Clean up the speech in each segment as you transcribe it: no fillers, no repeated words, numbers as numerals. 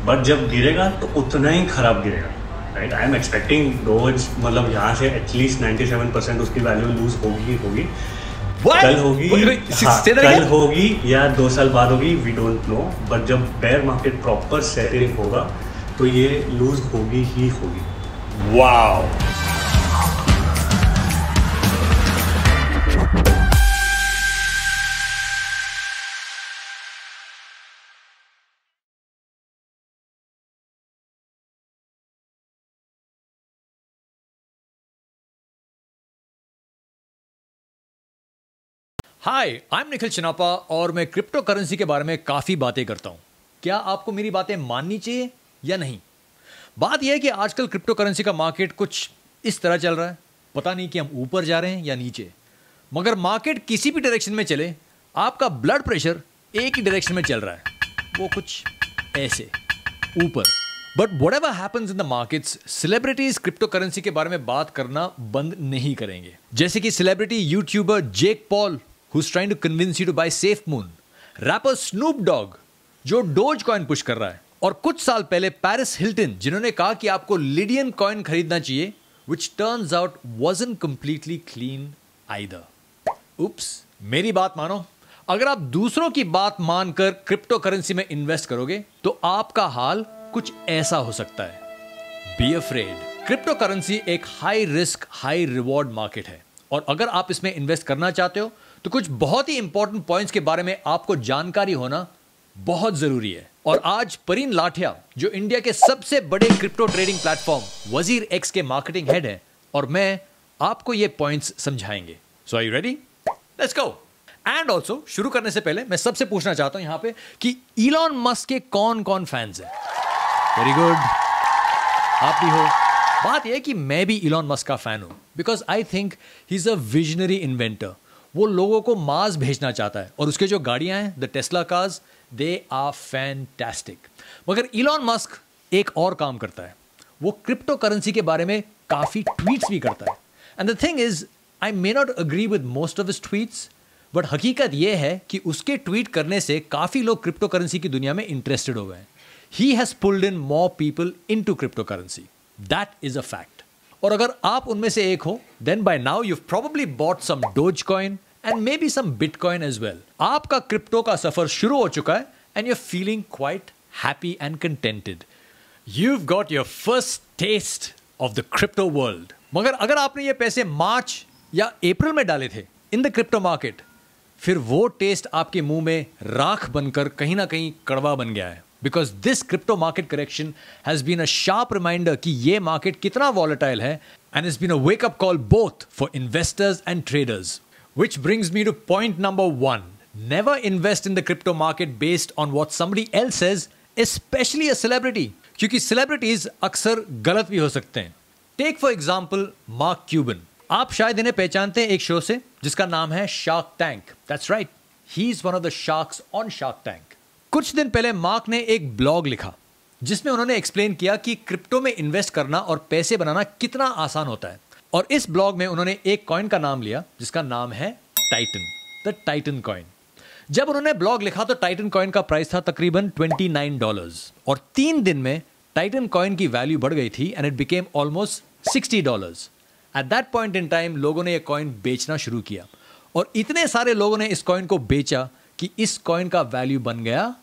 But जब गिरेगा तो उतना ही खराब गिरेगा, right. I am expecting dose मतलब यहाँ से एटलीस्ट 97% उसकी वैल्यू लूज होगी ही होगी। कल होगी, कल होगी या 2 साल बाद होगी, वी डोंट नो। बट जब बेयर मार्केट प्रॉपर सेटिंग होगा तो ये लूज होगी ही होगी। Wow. Hi, I am Nikhil Chinapa और मैं क्रिप्टो करेंसी के बारे में काफ़ी बातें करता हूं। क्या आपको मेरी बातें माननी चाहिए या नहीं? बात यह है कि आजकल क्रिप्टो करेंसी का मार्केट कुछ इस तरह चल रहा है, पता नहीं कि हम ऊपर जा रहे हैं या नीचे। मगर मार्केट किसी भी डायरेक्शन में चले, आपका ब्लड प्रेशर एक ही डायरेक्शन में चल रहा है, वो कुछ ऐसे ऊपर। But whatever happens in the markets, celebrities crypto currency के बारे में बात करना बंद नहीं करेंगे। जैसे कि celebrity YouTuber Jake Paul who's trying to convince you to buy SafeMoon, rapper Snoop Dogg जो डोज कॉइन पुश कर रहा है, और कुछ साल पहले पेरिस हिल्टन जिन्होंने कहा कि आपको लिडियन कॉइन खरीदना चाहिए, which turns out wasn't completely clean either. उप्स, मेरी बात मानो, अगर आप दूसरों की बात मानकर क्रिप्टो करेंसी में इन्वेस्ट करोगे तो आपका हाल कुछ ऐसा हो सकता है। Be afraid. क्रिप्टो करेंसी एक high risk high reward market है, और अगर आप इसमें इन्वेस्ट करना चाहते हो तो कुछ बहुत ही इंपॉर्टेंट पॉइंट्स के बारे में आपको जानकारी होना बहुत जरूरी है। और आज परीन लाठिया, जो इंडिया के सबसे बड़े crypto trading platform WazirX के मार्केटिंग हेड है, और मैं आपको ये पॉइंट्स समझाएंगे। So are you ready? Let's go. And also शुरू करने से पहले मैं सबसे पूछना चाहता हूं यहां पे कि इलॉन मस्क के कौन कौन फैंस हैं? वेरी गुड, आप भी हो। बात यह है कि मैं भी इलॉन मस्क का फैन हूं, because I think he is a visionary inventor. वो लोगों को मार्स भेजना चाहता है, और उसके जो गाड़ियां हैं, the Tesla cars, they are fantastic. मगर इलॉन मस्क एक और काम करता है, वो क्रिप्टो करेंसी के बारे में काफी ट्वीट्स भी करता है। And the thing is, I may not agree with most of his tweets, but हकीकत यह है कि उसके ट्वीट करने से काफी लोग क्रिप्टो करेंसी की दुनिया में इंटरेस्टेड हो गए हैं। He has pulled in more people into crypto currency, that is a fact. और अगर आप उनमें से एक हो, then by now you probably bought some doge coin and maybe some Bitcoin as well. आपका क्रिप्टो का सफर शुरू हो चुका है, and you're feeling quite happy and contented. You've got your first taste of the crypto world. मगर अगर आपने ये पैसे मार्च या अप्रैल में डाले थे in the crypto market, फिर वो टेस्ट आपके मुंह में राख बनकर कहीं ना कहीं कड़वा बन गया है। Because this crypto market correction has been a sharp reminder कि ये मार्केट कितना volatile है, and it's been a wake-up call both for investors and traders. Which brings me to point number 1. Never invest in the crypto market based on what somebody else says, especially a celebrity. क्योंकि celebrities अक्सर गलत भी हो सकते हैं। Take for example mark Cuban. आप शायद इन्हें पहचानते हैं एक शो से जिसका नाम है shark tank. That's right. He is one of the sharks on Shark Tank. कुछ दिन पहले मार्क ने एक ब्लॉग लिखा जिसमें उन्होंने एक्सप्लेन किया कि क्रिप्टो में इन्वेस्ट करना और पैसे बनाना कितना आसान होता है। और इस ब्लॉग में उन्होंने एक कॉइन का नाम लिया जिसका नाम है टाइटन, द टाइटन कॉइन। जब उन्होंने ब्लॉग लिखा तो टाइटन कॉइन का प्राइस था तकरीबन $29, और 3 दिन में टाइटन कॉइन की वैल्यू बढ़ गई थी and it became almost $60। At that point in time लोगों ने यह कॉइन बेचना शुरू किया, और इतने सारे लोगों ने इस कॉइन को बेचा कि इस कॉइन का वैल्यू बन गया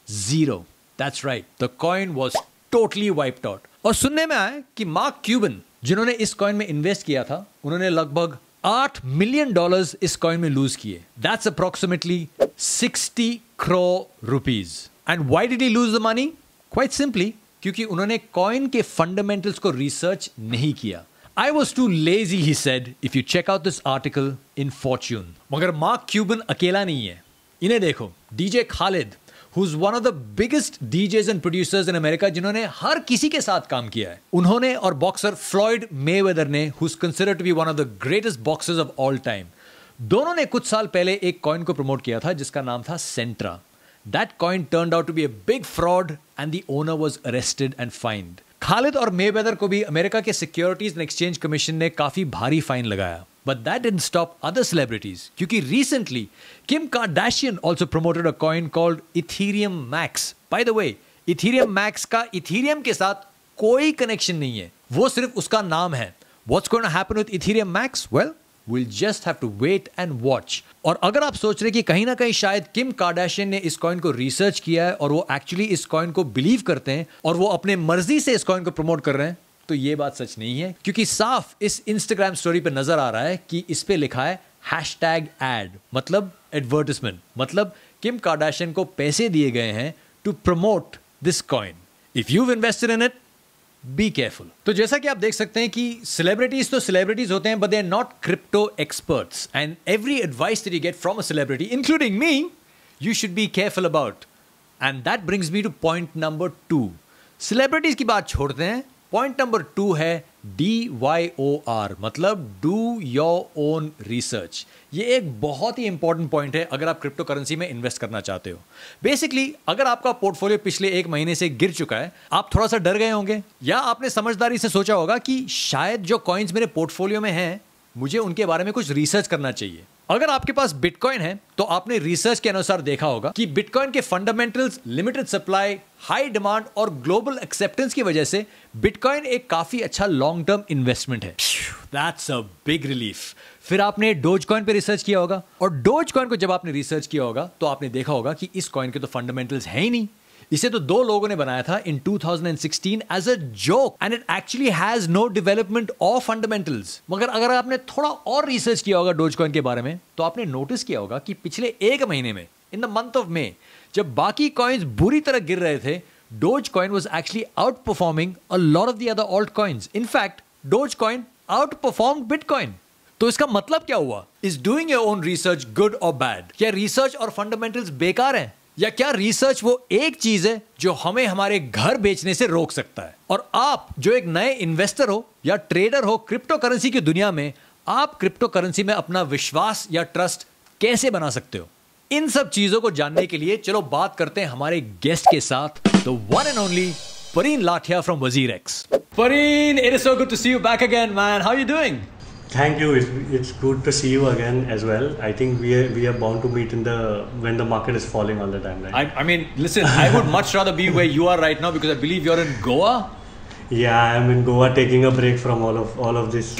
0। That's right, the coin was totally wiped out. और सुनने में आया कि मार्क क्यूबन, जिन्होंने इस कॉइन में इन्वेस्ट किया था, उन्होंने लगभग $8 मिलियन इस कॉइन में लूज किए। That's approximately 60 crore rupees. And why did he lose the money? Quite simply, क्योंकि उन्होंने कॉइन के फंडामेंटल्स को रिसर्च नहीं किया। I was too lazy, he said, if you check out this article in Fortune. मगर mark Cuban अकेला नहीं है। इन्हें देखो, DJ Khalid, who's one of the biggest DJs and producers in America, जिन्होंने हर किसी के साथ काम किया है। उन्होंने और बॉक्सर फ्लॉयड मेवेदर ने, who's considered to be one of the greatest boxers of all time, दोनों ने कुछ साल पहले एक कॉइन को प्रमोट किया था जिसका नाम था सेंट्रा। That coin turned out to be a big fraud and the owner was arrested and fined. Khalid और मेवेदर को भी अमेरिका के सिक्योरिटीज एंड एक्सचेंज कमीशन ने काफी भारी फाइन लगाया। But that didn't stop other celebrities, क्योंकि recently Kim Kardashian also promoted a coin called Ethereum Max. By the way, Ethereum max का इथीरियम के साथ कोई कनेक्शन नहीं है, वो सिर्फ उसका नाम है। What's going to happen with Ethereum Max? Well, we'll just have to wait and watch. और अगर आप सोच रहे कि कहीं ना कहीं शायद किम कार्दाशियन ने इस कॉइन को रिसर्च किया है और वो एक्चुअली इस कॉइन को बिलीव करते हैं और वो अपने मर्जी से इस कॉइन को प्रमोट कर रहे हैं, तो ये बात सच नहीं है, क्योंकि साफ इस इंस्टाग्राम स्टोरी पे नजर आ रहा है कि इस पे लिखा है #ad, मतलब एडवर्टिजमेंट, मतलब किम कार्दाशियन को पैसे दिए गए हैं to promote this coin. If you invested in it, be careful. तो जैसा कि आप देख सकते हैं कि सेलिब्रिटीज तो सेलिब्रिटीज होते हैं, but they are not crypto experts, and every advice that you get from a celebrity, including me, you should be careful about. And that brings me to point number 2। Celebrities की बात छोड़ते हैं, point number 2 है DYOR, मतलब do your own research. ये एक बहुत ही important point है अगर आप क्रिप्टो करेंसी में इन्वेस्ट करना चाहते हो। बेसिकली अगर आपका पोर्टफोलियो पिछले 1 महीने से गिर चुका है, आप थोड़ा सा डर गए होंगे, या आपने समझदारी से सोचा होगा कि शायद जो कॉइन्स मेरे पोर्टफोलियो में हैं, मुझे उनके बारे में कुछ रिसर्च करना चाहिए। अगर आपके पास बिटकॉइन है तो आपने रिसर्च के अनुसार देखा होगा कि बिटकॉइन के fundamentals, limited supply, high demand और ग्लोबल एक्सेप्टेंस की वजह से बिटकॉइन एक काफी अच्छा लॉन्ग टर्म इन्वेस्टमेंट है। That's a big relief. फिर आपने डोजकॉइन पे रिसर्च किया होगा, और डोजकॉइन को जब आपने रिसर्च किया होगा तो आपने देखा होगा कि इस कॉइन के तो फंडामेंटल्स है ही नहीं। इसे तो 2 लोगों ने बनाया था in 2016 as a joke, and it actually has no development और फंडामेंटल्स। मगर अगर आपने थोड़ा और रिसर्च किया होगा डोजकॉइन के बारे में, तो आपने नोटिस किया होगा कि पिछले 1 महीने में, in the month of May, जब बाकी कॉइन्स बुरी तरह गिर रहे थे, Dogecoin was actually out performing a lot of the other alt coins. In fact Dogecoin out performed bitcoin. तो इसका मतलब क्या हुआ? Is doing your own research good और बैड? क्या रिसर्च और फंडामेंटल्स बेकार हैं? या क्या रिसर्च वो एक चीज है जो हमें हमारे घर बेचने से रोक सकता है? और आप जो एक नए इन्वेस्टर हो या ट्रेडर हो क्रिप्टो करेंसी की दुनिया में, आप क्रिप्टो करेंसी में अपना विश्वास या ट्रस्ट कैसे बना सकते हो? इन सब चीजों को जानने के लिए चलो बात करते हैं हमारे गेस्ट के साथ, the one and only Pareen Lathia from WazirX. Pareen, it is so good to see you back again, man. How are you doing? Thank you. It's good to see you again as well. I think we are bound to meet when the market is falling all the time, right? I mean, listen, I would much rather be where you are right now because I believe you're in Goa. Yeah, I'm in Goa taking a break from all of this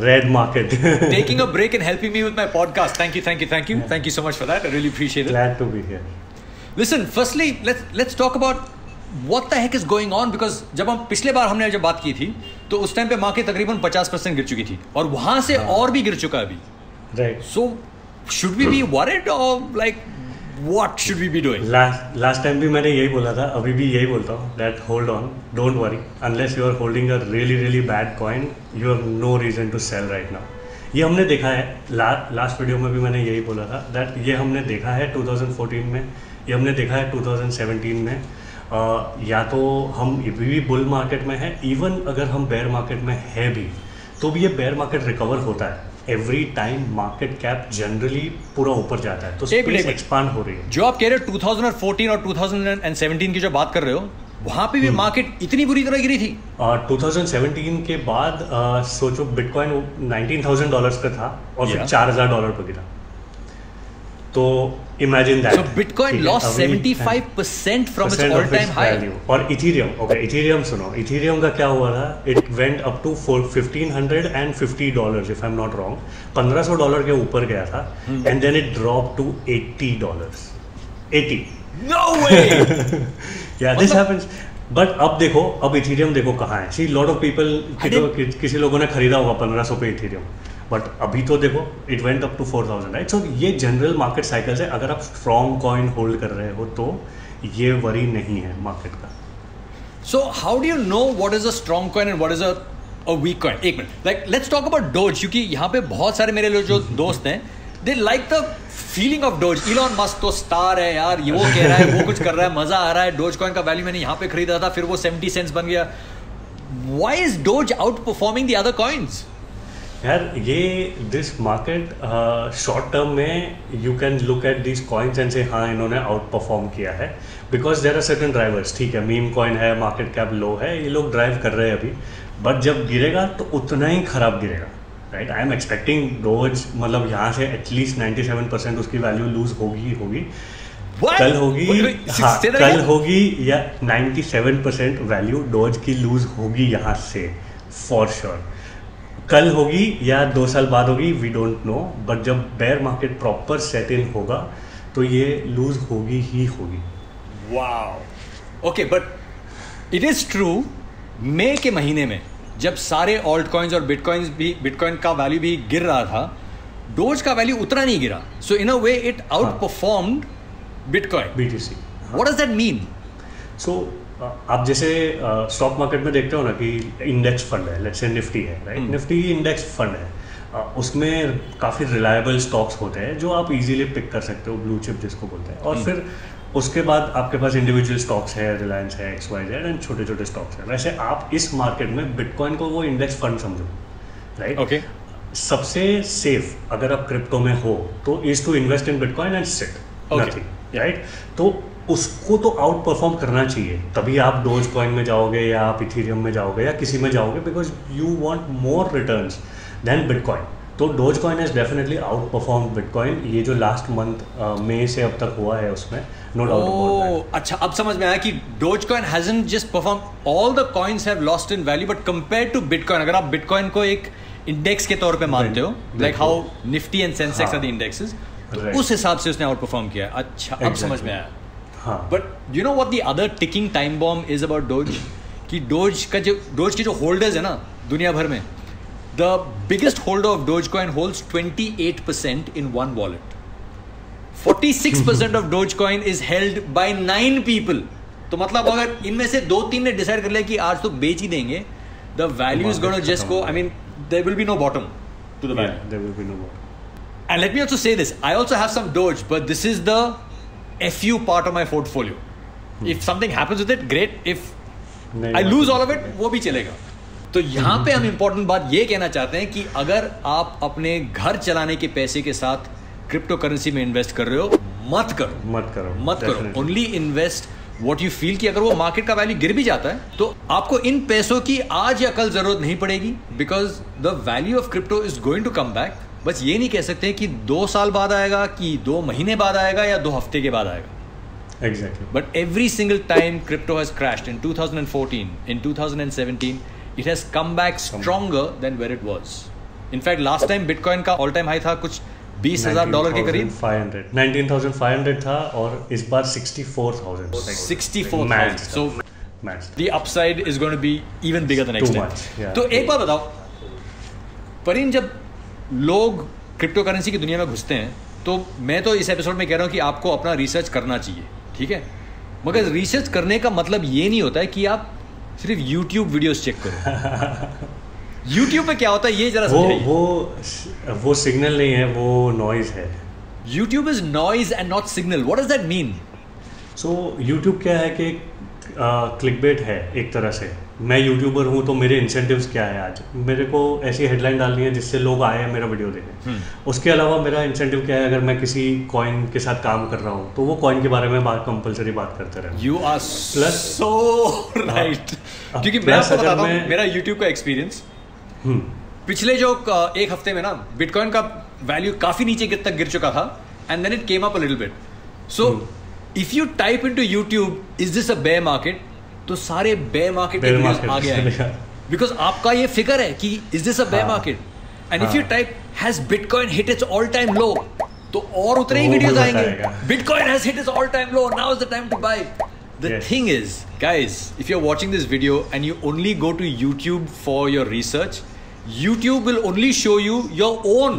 red market. Taking a break and helping me with my podcast. Thank you. Yeah. Thank you so much for that. I really appreciate it. Glad to be here. Listen, firstly, let's talk about what the heck is going on, because जब हम पिछले बार हमने जब बात की थी तो उस टाइम पे मार्केट तकरीबन 50% गिर चुकी थी, और वहां से और भी गिर चुका है अभी, right? So should we be worried और like what should we be doing? Last time भी मैंने यही बोला था, अभी भी यही बोलता हूँ, that hold on, don't worry, unless you are holding a really bad coin, you have no reason to sell right now. ये हमने देखा है, लास्ट वीडियो में भी मैंने यही बोला था, दैट ये हमने देखा है 2014 में, ये हमने देखा है 2017 में। या तो हम अभी भी बुल मार्केट में है, इवन अगर हम बेयर मार्केट में है भी, तो भी ये बेयर मार्केट रिकवर होता है। Every time market cap generally पूरा ऊपर जाता है, तो स्पेस एक्सपांड हो रही है। जो आप कह रहे हो 2014 और 2017 की जो बात कर रहे हो, वहां पे भी मार्केट इतनी बुरी तरह गिरी थी? 2017 के बाद सोचो बिटकॉइन $19,000 पे था और फिर $4,000 पे गिरा, तो imagine that. So Bitcoin lost 75% from its all-time high. और इथीरियम सुनो, इथीरियम का क्या हुआ था? It went up to $1,550 if I am not wrong, $1,500 के ऊपर गया था, and then it drop to $80. 80? No way! Yeah, this happens. But अब देखो, अब इथीरियम देखो कहाँ है। सी लॉट ऑफ पीपल, किसी लोगों ने खरीदा होगा 1500 पे इथीरियम, बट अभी तो देखो it went up to 4,000, right? So ये जनरल मार्केट साइकिल्स है। अगर आप स्ट्रॉन्ग कॉइन होल्ड कर रहे हो तो ये वरी नहीं है मार्केट का। So how do you know what is a strong coin and what is a weak coin? एक minute, like let's talk about Doge, क्योंकि यहाँ पे बहुत सारे मेरे लोग जो दोस्त हैं, they like the feeling of dose. Elon Musk तो स्टार है यार, ये वो कह रहा है, वो कुछ कर रहा है, मजा आ रहा है, डोज कॉइन का वैल्यू मैंने यहाँ पे खरीदा था, फिर वो 70 सेंट्स बन गया। Why is doge outperforming the other coins? यार ये दिस मार्केट शॉर्ट टर्म में you can look at this coins and say हाँ इन्होंने आउट परफॉर्म किया है, because there are certain drivers. ठीक है, मीम कॉइन है, मार्केट कैप लो है, ये लोग ड्राइव कर रहे हैं अभी, बट जब गिरेगा तो उतना ही खराब गिरेगा, right? I am expecting dose, मतलब यहाँ से एटलीस्ट 97% उसकी वैल्यू लूज होगी ही होगी। कल होगी, हाँ, कल होगी या 97% वैल्यू डॉज की लूज होगी यहाँ से फॉर श्योर। कल होगी या 2 साल बाद होगी, वी डोंट नो, बट जब bear market proper set in होगा तो ये लूज होगी ही होगी। Wow, okay, but it is true, मई के महीने में जब सारे ऑल्ट कॉइन्स और बिटकॉइन का वैल्यू भी गिर रहा था, डोज का वैल्यू उतना नहीं गिरा, so in a way it out performed bitcoin, BTC। What does that mean? So आप जैसे स्टॉक मार्केट में देखते हो ना कि इंडेक्स फंड है, लेट्स से निफ्टी है, राइट? निफ्टी इंडेक्स फंड है, उसमें काफ़ी रिलायबल स्टॉक्स होते हैं जो आप इजीली पिक कर सकते हो, ब्लू चिप जिसको बोलते हैं। और फिर उसके बाद आपके पास इंडिविजुअल स्टॉक्स है, रिलायंस है, XYZ एंड छोटे छोटे स्टॉक्स हैं। वैसे आप इस मार्केट में बिटकॉइन को वो इंडेक्स फंड समझो, राइट? ओके, सबसे सेफ अगर आप क्रिप्टो में हो तो is to invest in Bitcoin and sit nothing, right? तो उसको तो आउट परफॉर्म करना चाहिए, तभी आप डोज कॉइन में जाओगे या आप इथेरियम में जाओगे या किसी में जाओगे, because you want more returns then bitcoin. तो Doge coin has definitely out perform bitcoin, ये जो लास्ट मंथ मई से अब तक हुआ है उसमें, नो डाउट अबाउट दैट। अच्छा, अब समझ में आया कि doge coin hasn't just perform, all the coins have lost in value, but compared to Bitcoin, अगर आप बिटकॉइन को एक इंडेक्स के तौर पे मानते हो, like how Nifty and Sensex are the indexes, तो उस हिसाब से उसने आउट परफॉर्म किया। अच्छा, अब समझ में आया। But you know what the other ticking time bomb is about dose, कि डोज के जो होल्डर्स है ना दुनिया भर में, the biggest holder of dose coin holds 28% in one wallet, 46% of dose coin is held by 9 people. तो मतलब अगर इनमें से 2-3 ने डिसाइड कर लिया कि आज तो बेच ही देंगे, the value is gonna just go, I mean there will be no bottom to the value. There will be no bottom. And let me also say this, I also have some Doge, but this is the FU part of my portfolio. If something happens with it, great. If I lose all of it, वो भी चलेगा। तो यहाँ पे हम important बात ये कहना चाहते हैं कि अगर आप अपने घर चलाने के पैसे के साथ क्रिप्टो करेंसी में इन्वेस्ट कर रहे हो, मत करो। Only invest what you feel कि अगर वो मार्केट का वैल्यू गिर भी जाता है तो आपको इन पैसों की आज या कल जरूरत नहीं पड़ेगी, because the value of crypto is going to come back. बस ये नहीं कह सकते कि 2 साल बाद आएगा, कि 2 महीने बाद आएगा, या 2 हफ्ते के बाद आएगा। Exactly. But every single time crypto has crashed in 2014, in 2017, it has come back stronger than where it was. In fact, last time Bitcoin का all time high था कुछ $20,000 के करीब, 19,500 था, और इस बार 64,000। 64,000। So the upside is going to be even bigger the next time. तो एक बात बताओ परिन, जब लोग क्रिप्टो करेंसी की दुनिया में घुसते हैं, तो मैं तो इस एपिसोड में कह रहा हूँ कि आपको अपना रिसर्च करना चाहिए, ठीक है? मगर रिसर्च करने का मतलब ये नहीं होता है कि आप सिर्फ YouTube वीडियोस चेक करो। YouTube पे क्या होता है ये जरा समझाइए। वो सिग्नल नहीं है, वो नॉइज है। YouTube is noise and not signal. What does that mean? So YouTube क्या है कि क्लिकबेट है एक तरह से। मैं यूट्यूबर हूँ तो मेरे इंसेंटिव्स क्या है, आज मेरे को ऐसी हेडलाइन डालनी है जिससे लोग आए मेरा वीडियो देखें। उसके अलावा मेरा इंसेंटिव क्या है, अगर मैं किसी कॉइन के साथ काम कर रहा हूँ तो वो कॉइन के बारे में कंपलसरी बात करते रहे। You are plus so right, क्योंकि मैं आपको बताता हूँ मेरा यूट्यूब का एक्सपीरियंस। पिछले जो 1 हफ्ते में ना बिटकॉइन का वैल्यू काफी नीचे तक गिर चुका था, and then it came up a little bit. So if you type into YouTube is this a bear market, तो सारे बेयर मार्केट के वीडियोस आ गए, बिकॉज आपका ये फिगर है कि is this a bear market, and if you type has bitcoin hit its all time low, तो और उतने ही वीडियोस आएंगे, bitcoin has hit its all time low, now is the time to buy. The thing is, guys, if you're watching this video and you only go to YouTube for your research, YouTube will only show you your own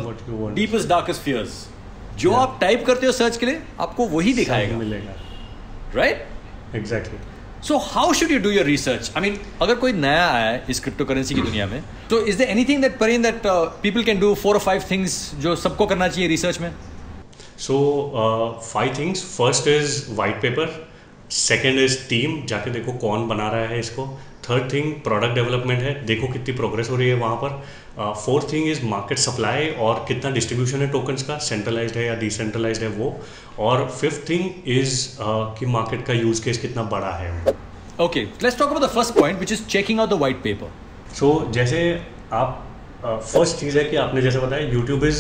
deepest darkest fears. जो आप type करते हो search के लिए, आपको वही दिखाएगा, मिलेगा, right? Exactly. So how should you do your research? I mean, अगर कोई नया आया है इस क्रिप्टो करेंसी की दुनिया में, तो is there anything that Pareen that people can do, 4 or 5 things जो सबको करना चाहिए रिसर्च में? So 5 things. First is white paper. Second is team, जाके देखो कौन बना रहा है इसको। थर्ड थिंग प्रोडक्ट डेवलपमेंट है, देखो कितनी प्रोग्रेस हो रही है वहाँ पर। Fourth thing is market supply और कितना डिस्ट्रीब्यूशन है टोकन्स का, सेंट्रलाइज्ड है या डिसेंट्रलाइज्ड है वो। और फिफ्थ थिंग इज कि मार्केट का यूज केस कितना बड़ा है। Okay, let's talk about the first point which is checking out the white paper. So जैसे आप फर्स्ट चीज़ है कि आपने जैसे बताया यूट्यूब इज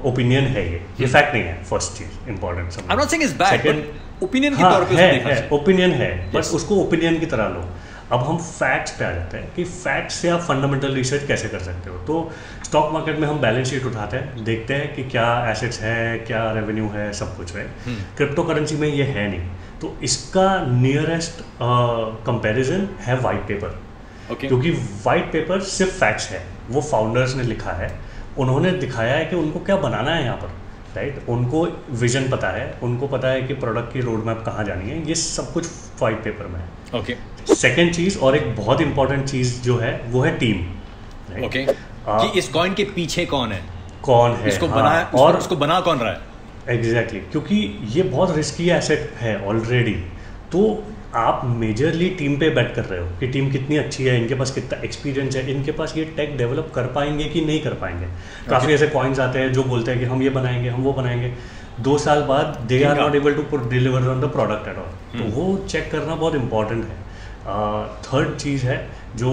ओपिनियन है, ये फैक्ट नहीं है। फर्स्ट चीज important, I am not saying it's bad, opinion के तौर पे है ओपिनियन है, बस उसको ओपिनियन की तरह लो। अब हम फैक्ट्स पे आ जाते हैं कि फैक्ट्स से आप फंडामेंटल रिसर्च कैसे कर सकते हो। तो स्टॉक मार्केट में हम बैलेंस शीट उठाते हैं, देखते हैं कि क्या एसेट्स है, क्या रेवेन्यू है, सब कुछ है। क्रिप्टो करेंसी में ये है नहीं, तो इसका नियरेस्ट कंपैरिजन है वाइट पेपर। क्योंकि वाइट पेपर सिर्फ फैक्ट्स है, वो फाउंडर्स ने लिखा है, उन्होंने दिखाया है कि उनको क्या बनाना है यहाँ पर, राइट। उनको विजन पता है, उनको पता है कि प्रोडक्ट की रोड मैप कहाँ जानी है, ये सब कुछ वाइट पेपर में है। ओके। सेकेंड चीज और एक बहुत इंपॉर्टेंट चीज जो है वो है टीम। ओके। कि इस कॉइन के पीछे कौन है, इसको बनाया और उसको बना कौन रहा है। एग्जैक्टली, क्योंकि ये बहुत रिस्की एसेट है ऑलरेडी, तो आप मेजरली टीम पे बैट कर रहे हो कि टीम कितनी अच्छी है, इनके पास कितना एक्सपीरियंस है, इनके पास ये टेक डेवलप कर पाएंगे कि नहीं कर पाएंगे। काफ़ी ऐसे कॉइन्स आते हैं जो बोलते हैं कि हम ये बनाएंगे, हम वो बनाएंगे, 2 साल बाद they are not able to deliver on the product at all. तो वो चेक करना बहुत इंपॉर्टेंट है। थर्ड चीज़ है जो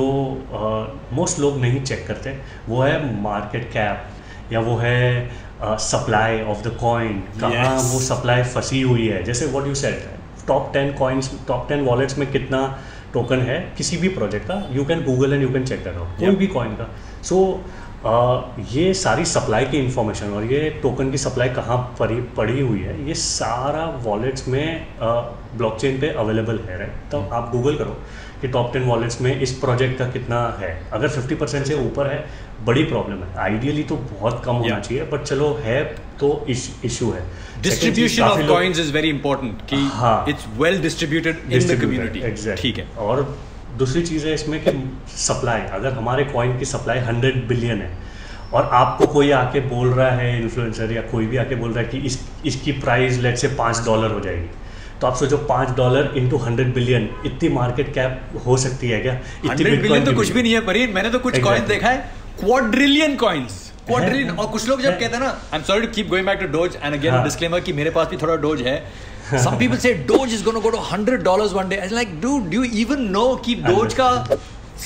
मोस्ट लोग नहीं चेक करते, वो है मार्केट कैप, या वो है सप्लाई ऑफ द कॉइन, कहाँ वो सप्लाई फंसी हुई है। जैसे what you said, top 10 coins, top 10 wallets में कितना टोकन है किसी भी प्रोजेक्ट का, you can Google and you can check that out, कोई भी कॉइन का। सो ये सारी सप्लाई की इंफॉर्मेशन और ये टोकन की सप्लाई कहाँ पड़ी हुई है, ये सारा वॉलेट्स में ब्लॉकचेन पे अवेलेबल है, राइट। तो आप गूगल करो कि टॉप 10 वॉलेट्स में इस प्रोजेक्ट का कितना है। अगर 50% से ऊपर है, बड़ी प्रॉब्लम है। आइडियली तो बहुत कम होना चाहिए, बट चलो है तो इशू है। Distribution of coins is very important कि it's well distributed in the community. ठीक है। और दूसरी चीज़ है इसमें कि सप्लाई, अगर हमारे कॉइन की सप्लाई 100 बिलियन है और आपको कोई आके बोल रहा है, इन्फ्लुएंसर या कोई भी आके बोल रहा है कि इसकी प्राइस लेट से $5 हो जाएगी, तो आप सोचो $5 इंटू 100 बिलियन, इतनी मार्केट कैप हो सकती है क्या? 100 बिलियन तो कुछ भी नहीं है परीन। मैंने तो कुछ कॉइन देखा है, क्वाड्रिलियन कॉइन्स, क्वाड्रिलियन। और कुछ लोग जब कहते हैं ना, I am sorry to keep going back to doge, and again disclaimer कि मेरे पास भी थोड़ा डोज है। Some people say Doge is going to go to $100 one day. I was like, dude, do you even know कि Doge का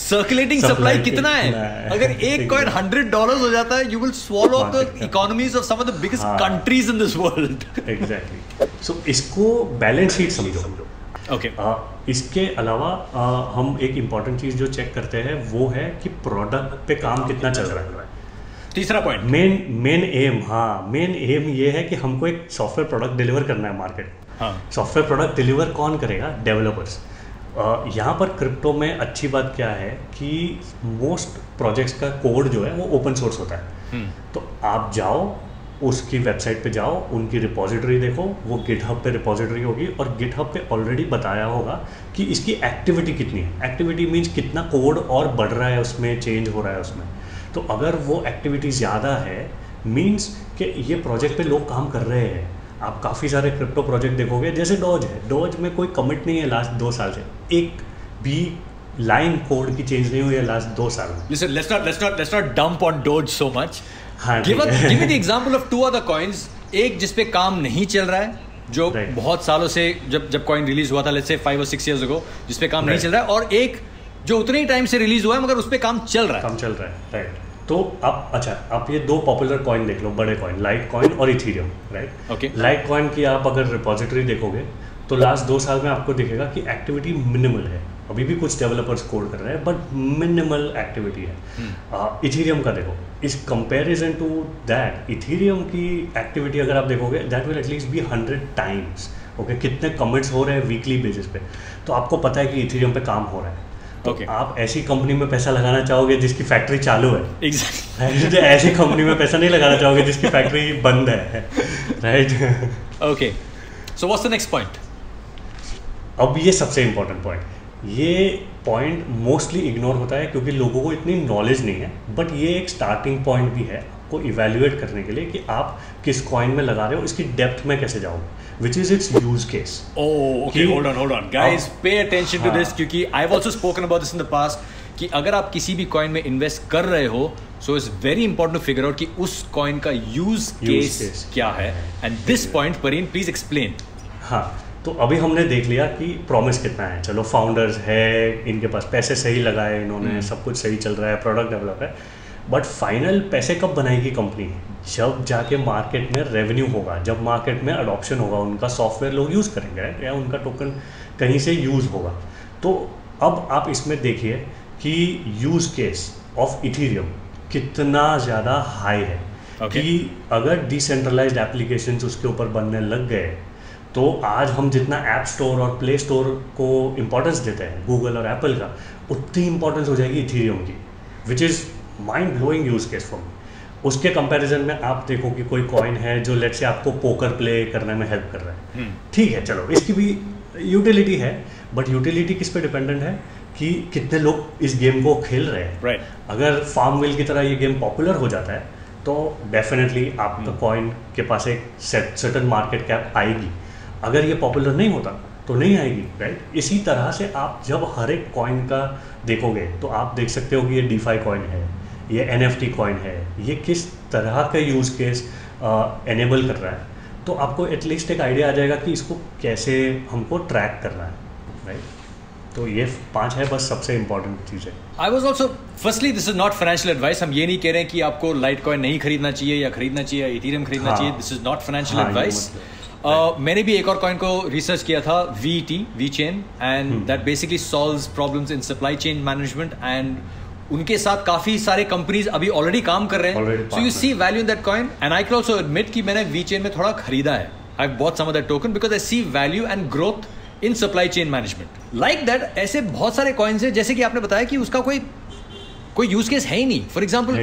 circulating supply कितना है? अगर एक coin $100 हो जाता है, you will swallow up the economies of some of the biggest countries in this world. Exactly. So इसको balance sheet समझो। Okay. इसके अलावा हम एक important चीज़ जो चेक करते हैं वो है कि प्रोडक्ट पे काम कितना चल रहा है। तीसरा पॉइंट, मेन एम ये है कि हमको एक सॉफ्टवेयर प्रोडक्ट डिलीवर करना है मार्केट। सॉफ्टवेयर प्रोडक्ट डिलीवर कौन करेगा? डेवलपर्स। यहाँ पर क्रिप्टो में अच्छी बात क्या है कि मोस्ट प्रोजेक्ट्स का कोड जो है वो ओपन सोर्स होता है। तो आप जाओ, उसकी वेबसाइट पे जाओ, उनकी रिपोजिटरी देखो, वो गिटहब पे रिपोजिटरी होगी और गिटहब पे ऑलरेडी बताया होगा कि इसकी एक्टिविटी कितनी है। एक्टिविटी मीन्स कितना कोड और बढ़ रहा है उसमें, चेंज हो रहा है उसमें। तो अगर वो एक्टिविटी ज़्यादा है, मीन्स कि ये प्रोजेक्ट पे लोग काम कर रहे हैं। आप काफ़ी सारे क्रिप्टो प्रोजेक्ट देखोगे, जैसे डॉज है, डॉज में कोई कमिट नहीं है लास्ट 2 साल से, एक भी लाइन कोड की चेंज नहीं हुई है लास्ट 2 साल में। Listen, let's not dump on Doge so much. Give me the example of 2 other coins. एक जिस पे काम नहीं चल रहा है, जो बहुत सालों से जब कॉइन रिलीज हुआ था, let's say 5 or 6 years ago, जिस पे काम नहीं चल रहा है, और एक जो उतने ही टाइम से रिलीज हुआ है मगर उस पे काम चल रहा है। राइट। तो आप ये 2 पॉपुलर कॉइन देख लो, बड़े कॉइन, लाइट कॉइन और Ethereum, right. Okay. Light coin की आप अगर रिपोजिटरी देखोगे तो लास्ट 2 साल में आपको दिखेगा कि एक्टिविटी मिनिमल है। अभी भी कुछ डेवलपर्स कोड कर रहे हैं, बट मिनिमल एक्टिविटी है। इथीरियम का देखो, इस कंपैरिजन टू दैट, इथीरियम की एक्टिविटी अगर आप देखोगे, that will at least be 100 times. Okay, कितने कमिट्स हो रहे हैं वीकली बेसिस पे, तो आपको पता है कि इथीरियम पे काम हो रहा है। Okay. आप ऐसी कंपनी में पैसा लगाना चाहोगे जिसकी फैक्ट्री चालू है? Exactly. ऐसी कंपनी में पैसा नहीं लगाना चाहोगे जिसकी फैक्ट्री बंद है, right? Okay, so what's the next point? अब ये सबसे इंपॉर्टेंट पॉइंट, ये पॉइंट मोस्टली इग्नोर होता है क्योंकि लोगों को इतनी नॉलेज नहीं है, बट ये एक स्टार्टिंग पॉइंट भी है आपको इवेल्युएट करने के लिए कि आप किस कॉइन में लगा रहे हो, इसकी डेप्थ में कैसे जाओगे, which is its use case. Oh, okay, hold on. Guys, pay attention to this क्योंकि I've also spoken about this in the past कि अगर आप किसी भी कॉइन में इन्वेस्ट कर रहे हो, so it's very important to figure out कि उस कॉइन का use case क्या है, and this point Pareen please explain. हाँ, तो अभी हमने देख लिया कि प्रॉमिस कितना है, चलो फाउंडर्स है, इनके पास पैसे सही लगाए इन्होंने, सब कुछ सही चल रहा है, प्रोडक्ट डेवलप है, बट फाइनल पैसे कब बनाएगी कंपनी? जब जाके मार्केट में रेवेन्यू होगा, जब मार्केट में अडॉप्शन होगा, उनका सॉफ्टवेयर लोग यूज़ करेंगे या उनका टोकन कहीं से यूज़ होगा। तो अब आप इसमें देखिए कि यूज़ केस ऑफ इथेरियम कितना ज़्यादा हाई है। कि अगर डिसेंट्रलाइज्ड एप्लीकेशंस उसके ऊपर बनने लग गए तो आज हम जितना ऐप स्टोर और प्ले स्टोर को इम्पोर्टेंस देते हैं गूगल और एप्पल का, उतनी इम्पोर्टेंस हो जाएगी इथेरियम की, which is mind blowing use case for me. उसके कंपैरिजन में आप देखो कि कोई कॉइन है जो लेट से आपको पोकर प्ले करने में हेल्प कर रहा है, ठीक है, चलो इसकी भी यूटिलिटी है, बट यूटिलिटी किस पे डिपेंडेंट है कि कितने लोग इस गेम को खेल रहे हैं। right. अगर फार्म विल की तरह ये गेम पॉपुलर हो जाता है तो डेफिनेटली आपका कॉइन के पास एक सर्टेन मार्केट कैप आएगी। अगर ये पॉपुलर नहीं होता तो नहीं आएगी, राइट। इसी तरह से आप जब हर एक कॉइन का देखोगे तो आप देख सकते हो कि ये डीफाई कॉइन है, ये NFT कॉइन है, ये किस तरह का यूज़ केस एनेबल कर रहा है, तो आपको एटलीस्ट एक आइडिया आ जाएगा कि इसको कैसे हमको ट्रैक करना है, राइट। तो ये 5 है बस सबसे इंपॉर्टेंट चीज़ है। I was also firstly this is not financial advice. हम ये नहीं कह रहे हैं कि आपको लाइट कॉइन नहीं खरीदना चाहिए या खरीदना चाहिए, इथेरियम खरीदना चाहिए। This is not financial advice. मैंने भी एक और कॉइन को रिसर्च किया था, VeChain, and that basically solves problems in supply chain management, and उनके साथ काफी सारे कंपनीज अभी ऑलरेडी काम कर रहे हैं। So you see value in that coin, and I can also admit कि मैंने वी चेन में थोड़ा खरीदा है। I have bought some of that token because I see value and growth in supply chain management. Like that ऐसे बहुत सारे coins हैं, जैसे कि आपने बताया कि उसका कोई यूज केस है ही नहीं। For example,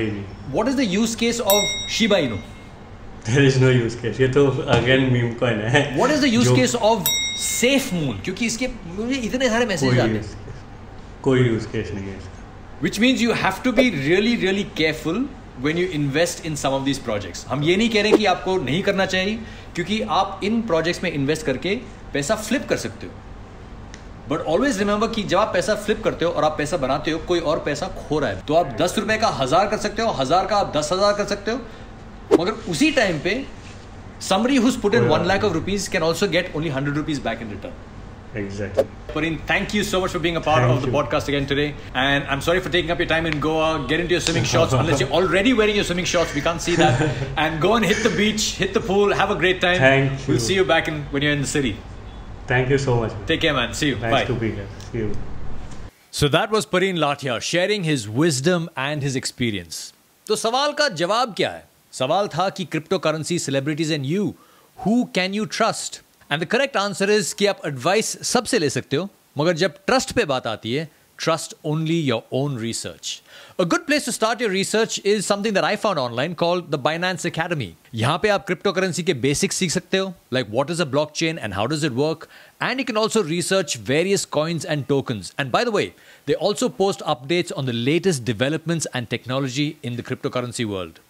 what is the use case of Shiba Inu? There is no use case. ये तो अगेन मीम कॉइन है। What is the use case of Safe Moon? क्योंकि इसके मुझे इतने सारे मैसेज आते हैं। कोई यूज केस नहीं है इसका। Which means you have to be really careful when you invest in some of these projects. हम ये नहीं कह रहे कि आपको नहीं करना चाहिए, क्योंकि आप इन प्रोजेक्ट्स में इन्वेस्ट करके पैसा फ्लिप कर सकते हो। बट ऑलवेज रिमेंबर कि जब आप पैसा फ्लिप करते हो और आप पैसा बनाते हो, कोई और पैसा खो रहा है, तो आप 10 रुपए का 1000 कर सकते हो, 1000 का आप 10,000 कर सकते हो, मगर उसी टाइम पे somebody who's put in 1 lakh of rupees can also get only 100 rupees back in return. Exactly. Pareen, thank you so much for being a part of the podcast again today, and I'm sorry for taking up your time in Goa. Get into your swimming shorts unless you're already wearing your swimming shorts. We can't see that. And go and hit the beach, hit the pool, have a great time. Thank you. We'll see you back when you're in the city. Thank you so much. Take care, man. See you. Nice Bye. to be here. See you. So that was Pareen Lathia sharing his wisdom and his experience. तो सवाल का जवाब क्या है? सवाल था कि crypto currency, celebrities and you, who can you trust? And the correct answer is कि आप एडवाइस सबसे ले सकते हो, मगर जब ट्रस्ट पे बात आती है, trust only your own research. A good place to start your research is something that I found online called the Binance Academy. यहाँ पे आप क्रिप्टो करेंसी के बेसिक्स सीख सकते हो, like what is a blockchain and how does it work, and you can also research various coins and tokens. And by the way, they also post updates on the latest developments and technology in the cryptocurrency world.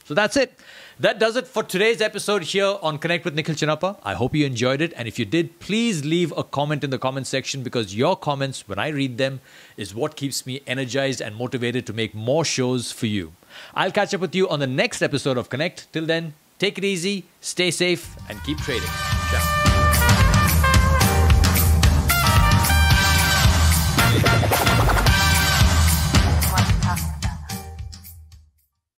So that's it. That does it for today's episode here on Connect with Nikhil Chinappa. I hope you enjoyed it. And if you did, please leave a comment in the comment section, because your comments, when I read them, is what keeps me energized and motivated to make more shows for you. I'll catch up with you on the next episode of Connect. Till then, take it easy, stay safe, and keep trading. Ciao.